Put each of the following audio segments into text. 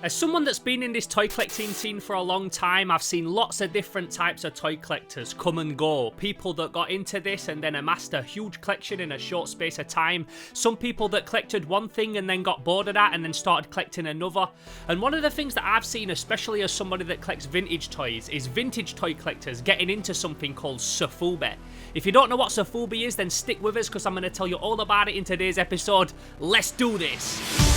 As someone that's been in this toy collecting scene for a long time, I've seen lots of different types of toy collectors come and go. People that got into this and then amassed a huge collection in a short space of time. Some people that collected one thing and then got bored of that and then started collecting another. And one of the things that I've seen, especially as somebody that collects vintage toys, is vintage toy collectors getting into something called Sofubi. If you don't know what Sofubi is, then stick with us because I'm going to tell you all about it in today's episode. Let's do this!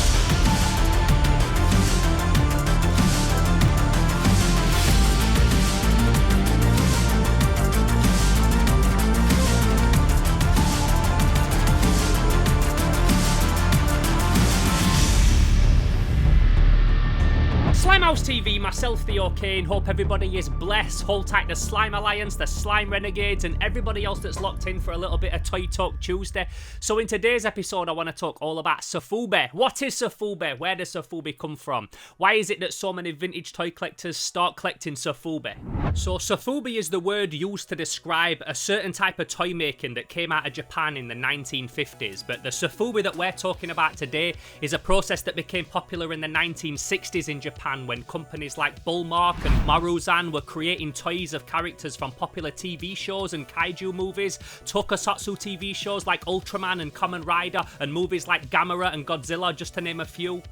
Slimehouse TV, myself Theo Kane, hope everybody is blessed. Hold tight the Slime Alliance, the Slime Renegades, and everybody else that's locked in for a little bit of Toy Talk Tuesday. So in today's episode I want to talk all about Sofubi. What is Sofubi? Where does Sofubi come from? Why is it that so many vintage toy collectors start collecting Sofubi? So Sofubi is the word used to describe a certain type of toy making that came out of Japan in the 1950s, but the Sofubi that we're talking about today is a process that became popular in the 1960s in Japan, when companies like Bullmark and Marusan were creating toys of characters from popular TV shows and kaiju movies, tokusatsu TV shows like Ultraman and Kamen Rider, and movies like Gamera and Godzilla, just to name a few.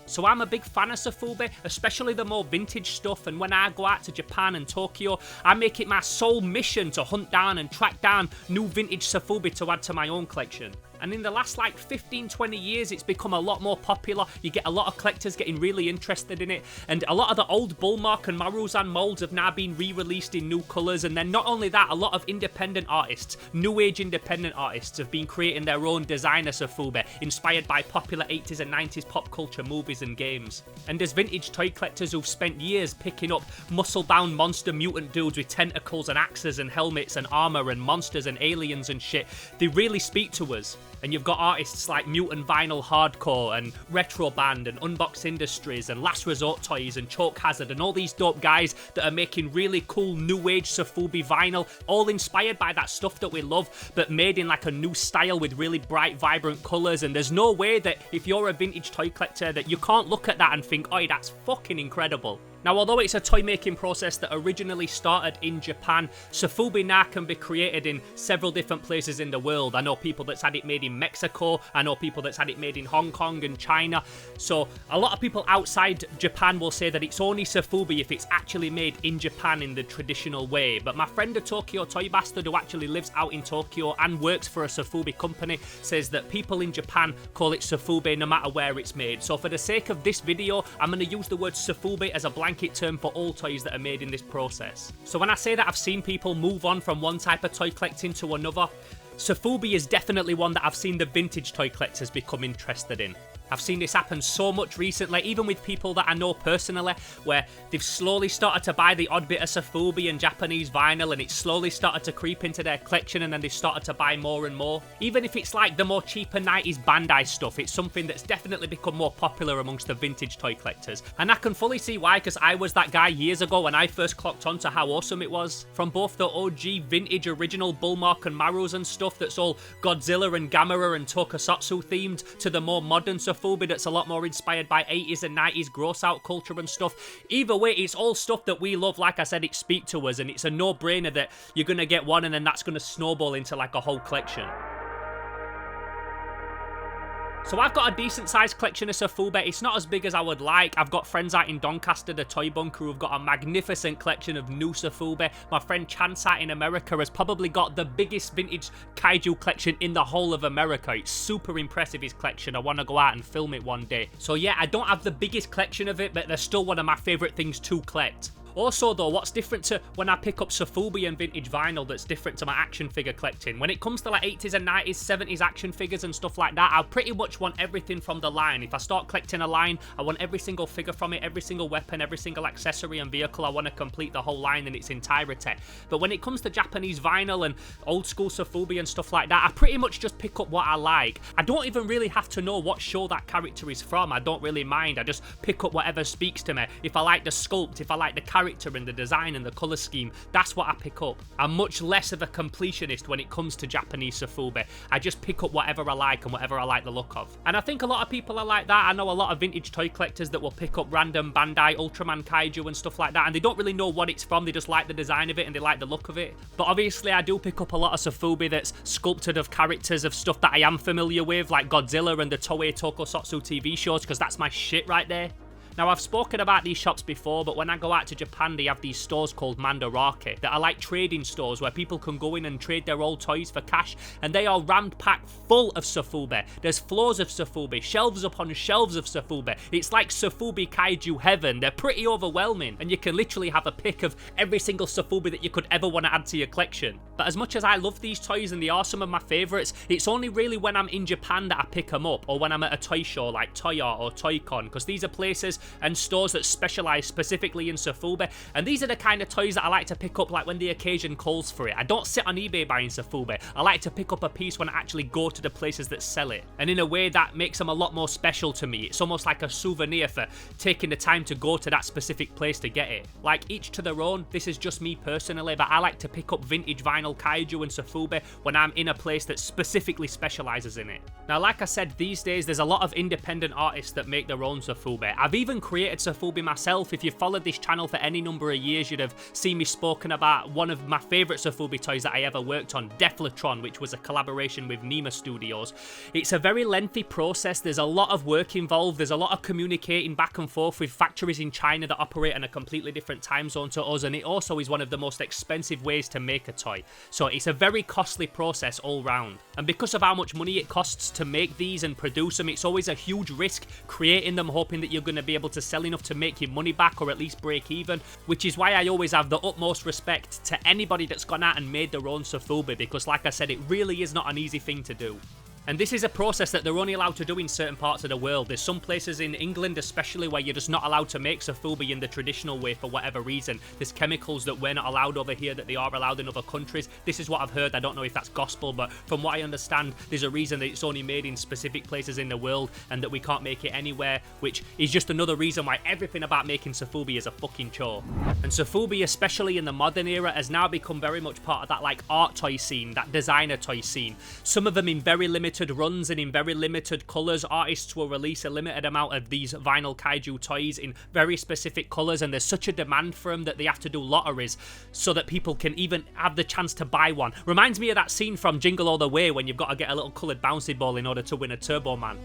So I'm a big fan of Sofubi, especially the more vintage stuff, and when I go out to Japan and Tokyo, I make it my sole mission to hunt down and track down new vintage Sofubi to add to my own collection. And in the last 15-20 years, it's become a lot more popular. You get a lot of collectors getting really interested in it, and a lot of the old Bullmark and Marusan molds have now been re-released in new colours. And then not only that, a lot of independent artists, new age independent artists, have been creating their own designer Sofubi, inspired by popular 80s and 90s pop culture movies and games. And there's vintage toy collectors who've spent years picking up muscle-bound monster mutant dudes with tentacles and axes and helmets and armour and monsters and aliens and shit. They really speak to us. And you've got artists like Mutant Vinyl Hardcore and Retroband and Unbox Industries and Last Resort Toys and Chalk Hazard and all these dope guys that are making really cool new age Sofubi vinyl, all inspired by that stuff that we love, but made in like a new style with really bright, vibrant colours. And there's no way that if you're a vintage toy collector that you can't look at that and think, oh, that's fucking incredible. Now, although it's a toy making process that originally started in Japan, Sofubi now can be created in several different places in the world. I know people that's had it made in Mexico, I know people that's had it made in Hong Kong and China. So a lot of people outside Japan will say that it's only Sofubi if it's actually made in Japan in the traditional way. But my friend, the Tokyo Toy Bastard, who actually lives out in Tokyo and works for a Sofubi company, says that people in Japan call it Sofubi no matter where it's made. So for the sake of this video, I'm going to use the word Sofubi as a blanket term for all toys that are made in this process. So when I say that I've seen people move on from one type of toy collecting to another, Sofubi is definitely one that I've seen the vintage toy collectors become interested in. I've seen this happen so much recently, even with people that I know personally, where they've slowly started to buy the odd bit of Sofubi and Japanese vinyl, and it's slowly started to creep into their collection, and then they've started to buy more and more. Even if it's like the more cheaper 90s Bandai stuff, it's something that's definitely become more popular amongst the vintage toy collectors. And I can fully see why, because I was that guy years ago when I first clocked on to how awesome it was. From both the OG vintage original Bullmark and Marusan stuff that's all Godzilla and Gamera and Tokusatsu themed, to the more modern Sofubi that's a lot more inspired by 80s and 90s gross out culture and stuff. Either way, it's all stuff that we love. Like I said, it speaks to us, and it's a no-brainer that you're gonna get one and then that's gonna snowball into like a whole collection. So I've got a decent sized collection of Sofubi. It's not as big as I would like. I've got friends out in Doncaster, the Toy Bunker, who've got a magnificent collection of new Sofubi. My friend Chansat in America has probably got the biggest vintage kaiju collection in the whole of America. It's super impressive, his collection. I want to go out and film it one day. So yeah, I don't have the biggest collection of it, but they're still one of my favourite things to collect. Also though, what's different to when I pick up Sofubi and vintage vinyl that's different to my action figure collecting? When it comes to like 80s and 90s, 70s action figures and stuff like that, I pretty much want everything from the line. If I start collecting a line, I want every single figure from it, every single weapon, every single accessory and vehicle. I want to complete the whole line in its entirety. But when it comes to Japanese vinyl and old school Sofubi and stuff like that, I pretty much just pick up what I like. I don't even really have to know what show that character is from. I don't really mind. I just pick up whatever speaks to me. If I like the sculpt, if I like the character, character and the design and the colour scheme, that's what I pick up. I'm much less of a completionist when it comes to Japanese Sofubi. I just pick up whatever I like and whatever I like the look of. And I think a lot of people are like that. I know a lot of vintage toy collectors that will pick up random Bandai Ultraman Kaiju and stuff like that, and they don't really know what it's from, they just like the design of it and they like the look of it. But obviously I do pick up a lot of Sofubi that's sculpted of characters of stuff that I am familiar with, like Godzilla and the Toei Tokusatsu TV shows, because that's my shit right there. Now, I've spoken about these shops before, but when I go out to Japan, they have these stores called Mandarake that are like trading stores where people can go in and trade their old toys for cash, and they are rammed packed full of Sofubi. There's floors of Sofubi, shelves upon shelves of Sofubi. It's like Sofubi Kaiju heaven. They're pretty overwhelming, and you can literally have a pick of every single Sofubi that you could ever want to add to your collection. But as much as I love these toys and they are some of my favourites, it's only really when I'm in Japan that I pick them up, or when I'm at a toy show like Toy Art or Toy-Con, because these are places and stores that specialise specifically in Sofubi, and these are the kind of toys that I like to pick up like when the occasion calls for it. I don't sit on eBay buying Sofubi. I like to pick up a piece when I actually go to the places that sell it, and in a way that makes them a lot more special to me. It's almost like a souvenir for taking the time to go to that specific place to get it. Like, each to their own, this is just me personally, but I like to pick up vintage vinyl Kaiju and Sofubi when I'm in a place that specifically specialises in it. Now, like I said, these days there's a lot of independent artists that make their own Sofubi. I've even created Sofubi myself. If you've followed this channel for any number of years, you'd have seen me spoken about one of my favourite Sofubi toys that I ever worked on, Deflatron, which was a collaboration with Nima Studios. It's a very lengthy process. There's a lot of work involved. There's a lot of communicating back and forth with factories in China that operate in a completely different time zone to us, and it also is one of the most expensive ways to make a toy. So it's a very costly process all round. And because of how much money it costs to make these and produce them, it's always a huge risk creating them, hoping that you're going to be able to sell enough to make your money back or at least break even, which is why I always have the utmost respect to anybody that's gone out and made their own Sofubi, because like I said, it really is not an easy thing to do. And this is a process that they're only allowed to do in certain parts of the world. There's some places in England especially where you're just not allowed to make Sofubi in the traditional way for whatever reason. There's chemicals that we're not allowed over here that they are allowed in other countries. This is what I've heard. I don't know if that's gospel, but from what I understand, there's a reason that it's only made in specific places in the world and that we can't make it anywhere, which is just another reason why everything about making Sofubi is a fucking chore. And Sofubi, especially in the modern era, has now become very much part of that like art toy scene, that designer toy scene. Some of them in very limited runs and in very limited colours. Artists will release a limited amount of these vinyl Kaiju toys in very specific colours, and there's such a demand for them that they have to do lotteries so that people can even have the chance to buy one. Reminds me of that scene from Jingle All the Way when you've got to get a little coloured bouncy ball in order to win a Turbo Man.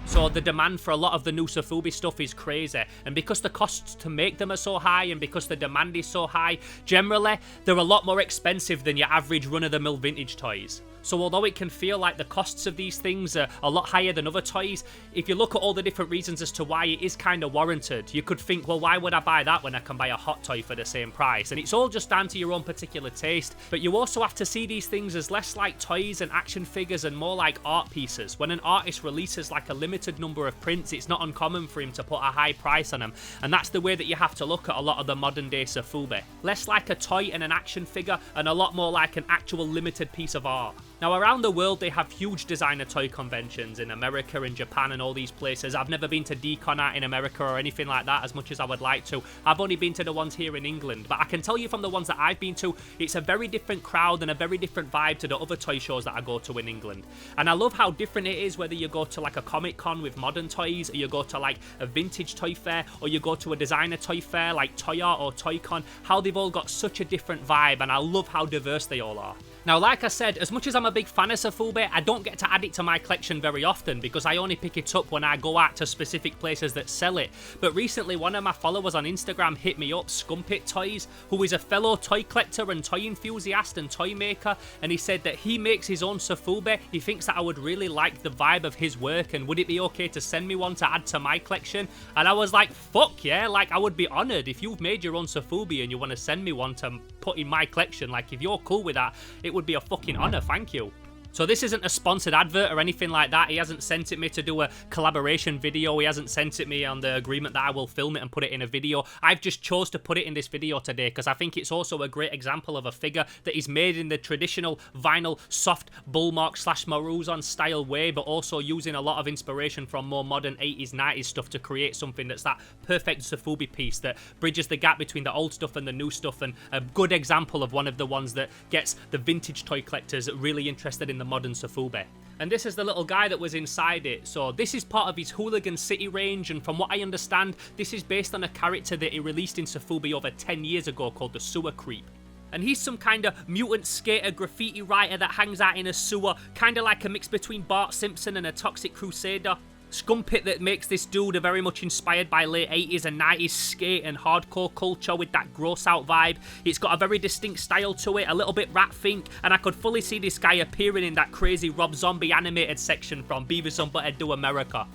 So the demand for a lot of the new Sofubi stuff is crazy, and because the costs to make them are so high and because the demand is so high, generally they're a lot more expensive than your average run-of-the-mill vintage toys. So although it can feel like the costs of these things are a lot higher than other toys, if you look at all the different reasons as to why it is kind of warranted, you could think, well, why would I buy that when I can buy a hot toy for the same price? And it's all just down to your own particular taste. But you also have to see these things as less like toys and action figures and more like art pieces. When an artist releases like a limited number of prints, it's not uncommon for him to put a high price on them. And that's the way that you have to look at a lot of the modern day Sofubi. Less like a toy and an action figure, and a lot more like an actual limited piece of art. Now, around the world, they have huge designer toy conventions in America and Japan and all these places. I've never been to Decon Art in America or anything like that as much as I would like to. I've only been to the ones here in England, but I can tell you from the ones that I've been to, it's a very different crowd and a very different vibe to the other toy shows that I go to in England. And I love how different it is whether you go to like a Comic Con with modern toys, or you go to like a vintage toy fair, or you go to a designer toy fair like Toy Art or Toy-Con, how they've all got such a different vibe, and I love how diverse they all are. Now, like I said, as much as I'm a big fan of Sofubi, I don't get to add it to my collection very often because I only pick it up when I go out to specific places that sell it. But recently, one of my followers on Instagram hit me up, Scumpit Toys, who is a fellow toy collector and toy enthusiast and toy maker, and he said that he makes his own Sofubi. He thinks that I would really like the vibe of his work, and would it be okay to send me one to add to my collection? And I was like, fuck yeah, like I would be honoured if you've made your own Sofubi and you want to send me one to put in my collection. Like, if you're cool with that, it would be a fucking honour, thank you. So this isn't a sponsored advert or anything like that. He hasn't sent it me to do a collaboration video. He hasn't sent it me on the agreement that I will film it and put it in a video. I've just chose to put it in this video today because I think it's also a great example of a figure that is made in the traditional vinyl soft Bullmark / Marusan style way, but also using a lot of inspiration from more modern 80s, 90s stuff to create something that's that perfect Sofubi piece that bridges the gap between the old stuff and the new stuff, and a good example of one of the ones that gets the vintage toy collectors really interested in the modern Sofubi. And this is the little guy that was inside it. So this is part of his Hooligan City range, and from what I understand, this is based on a character that he released in Sofubi over 10 years ago called the Sewer Creep. And he's some kind of mutant skater graffiti writer that hangs out in a sewer, kind of like a mix between Bart Simpson and a Toxic Crusader. Scumpit that makes this dude very much inspired by late 80s and 90s skate and hardcore culture with that gross out vibe. It's got a very distinct style to it, a little bit rat think, and I could fully see this guy appearing in that crazy Rob Zombie animated section from Beavis and Butthead Do America.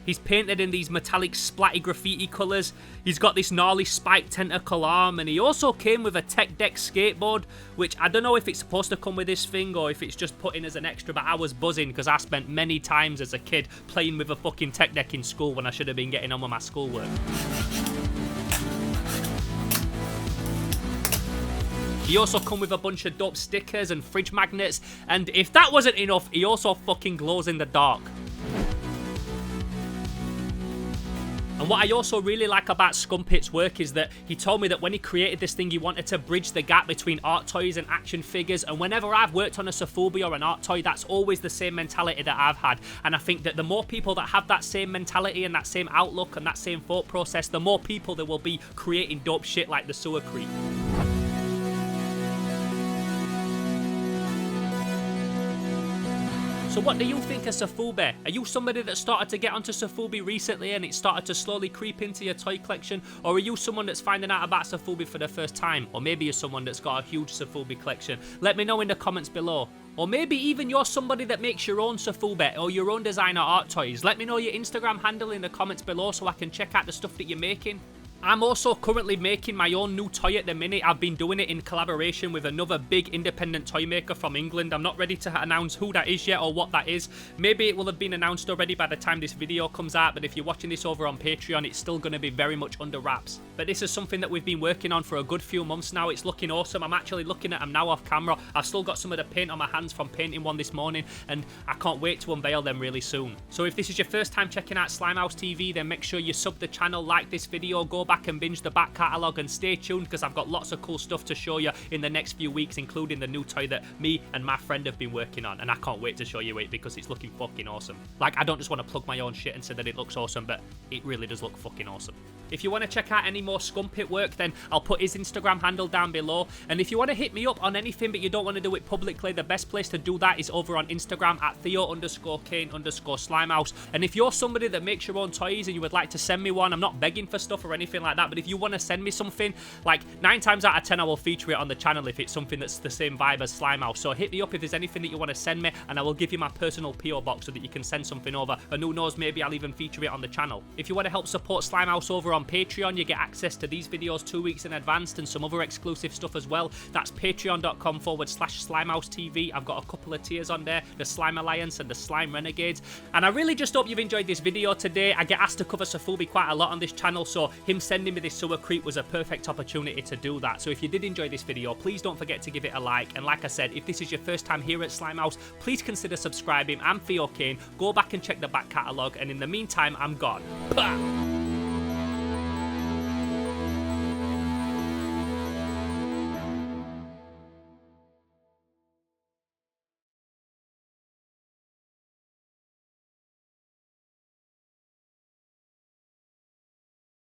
He's painted in these metallic splatty graffiti colours. He's got this gnarly spiked tentacle arm, and he also came with a tech deck skateboard, which I don't know if it's supposed to come with this thing or if it's just put in as an extra, but I was buzzing because I spent many times as a kid playing with a fucking tech deck in school when I should have been getting on with my schoolwork. He also come with a bunch of dope stickers and fridge magnets, and if that wasn't enough, he also fucking glows in the dark. And what I also really like about Scumpit's work is that he told me that when he created this thing, he wanted to bridge the gap between art toys and action figures. And whenever I've worked on a Sofubi or an art toy, that's always the same mentality that I've had. And I think that the more people that have that same mentality and that same outlook and that same thought process, the more people there will be creating dope shit like the Sewer Creep. So what do you think of Sofubi? Are you somebody that started to get onto Sofubi recently and it started to slowly creep into your toy collection? Or are you someone that's finding out about Sofubi for the first time? Or maybe you're someone that's got a huge Sofubi collection? Let me know in the comments below. Or maybe even you're somebody that makes your own Sofubi or your own designer art toys. Let me know your Instagram handle in the comments below so I can check out the stuff that you're making. I'm also currently making my own new toy at the minute. I've been doing it in collaboration with another big independent toy maker from England. I'm not ready to announce who that is yet or what that is. Maybe it will have been announced already by the time this video comes out, but if you're watching this over on Patreon, it's still going to be very much under wraps. But this is something that we've been working on for a good few months now. It's looking awesome. I'm actually looking at them now off camera. I've still got some of the paint on my hands from painting one this morning, and I can't wait to unveil them really soon. So if this is your first time checking out Slimehouse TV, then make sure you sub the channel, like this video, go back and binge the back catalogue, and stay tuned because I've got lots of cool stuff to show you in the next few weeks, including the new toy that me and my friend have been working on, and I can't wait to show you it because it's looking fucking awesome. Like, I don't just want to plug my own shit and say that it looks awesome, but it really does look fucking awesome. If you want to check out any more Scumpit work, then I'll put his Instagram handle down below, and if you want to hit me up on anything but you don't want to do it publicly, the best place to do that is over on Instagram at Theo_Kane_Slimehouse. And if you're somebody that makes your own toys and you would like to send me one, I'm not begging for stuff or anything like that, but if you want to send me something, like 9 times out of 10 I will feature it on the channel if it's something that's the same vibe as Slimehouse. So hit me up if there's anything that you want to send me, and I will give you my personal PO box so that you can send something over, and who knows, maybe I'll even feature it on the channel. If you want to help support Slimehouse over on Patreon, you get access to these videos 2 weeks in advance and some other exclusive stuff as well. That's patreon.com/SlimehouseTV. I've got a couple of tiers on there, the Slime Alliance and the Slime Renegades. And I really just hope you've enjoyed this video today. I get asked to cover Sofubi quite a lot on this channel, so him sending me this Sewer Creep was a perfect opportunity to do that. So if you did enjoy this video, please don't forget to give it a like. And like I said, if this is your first time here at Slimehouse, please consider subscribing. I'm Theo Kane. Go back and check the back catalogue, and in the meantime, I'm gone. Bah!